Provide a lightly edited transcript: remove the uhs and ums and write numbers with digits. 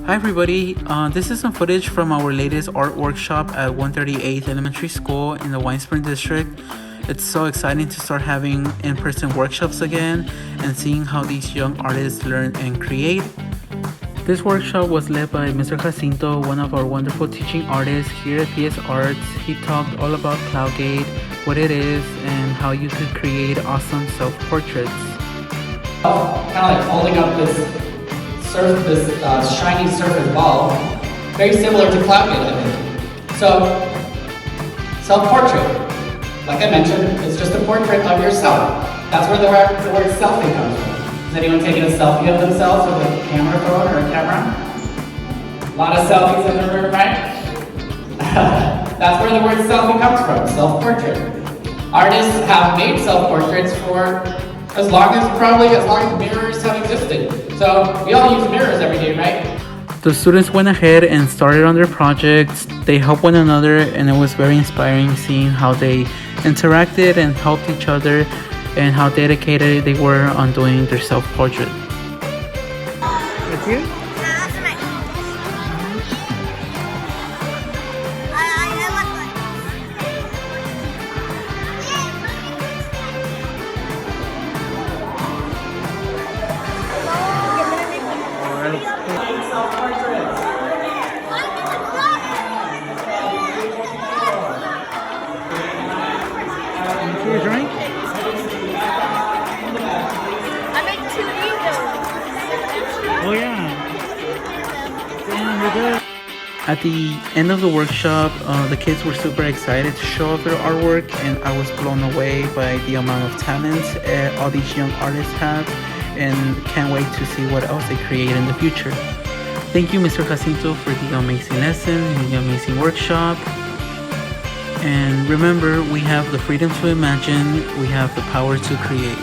Hi everybody, this is some footage from our latest art workshop at 138th Elementary School in the Wine Spring District. It's so exciting to start having in-person workshops again and seeing how these young artists learn and create. This workshop was led by Mr. Jacinto, one of our wonderful teaching artists here at PS Arts. He talked all about Cloudgate, what it is, and how you could create awesome self-portraits. Kind of like holding up this shiny surface ball, very similar to Cloudgate, I think. So, self-portrait, like I mentioned, it's just a portrait of yourself. That's where the word selfie comes from. Has anyone taken a selfie of themselves with a camera phone or a camera? A lot of selfies in the room, right? That's where the word selfie comes from, self-portrait. Artists have made self-portraits for as long as mirrors have existed. So we all use mirrors every day, right? The students went ahead and started on their projects. They helped one another, and it was very inspiring seeing how they interacted and helped each other and how dedicated they were on doing their self-portrait. That's you? You a drink? I make 2 angels. Oh yeah. Damn, you're good. At the end of the workshop, the kids were super excited to show off their artwork, and I was blown away by the amount of talent all these young artists have, and can't wait to see what else they create in the future. Thank you, Mr. Jacinto, for the amazing lesson and the amazing workshop. And remember, we have the freedom to imagine, we have the power to create.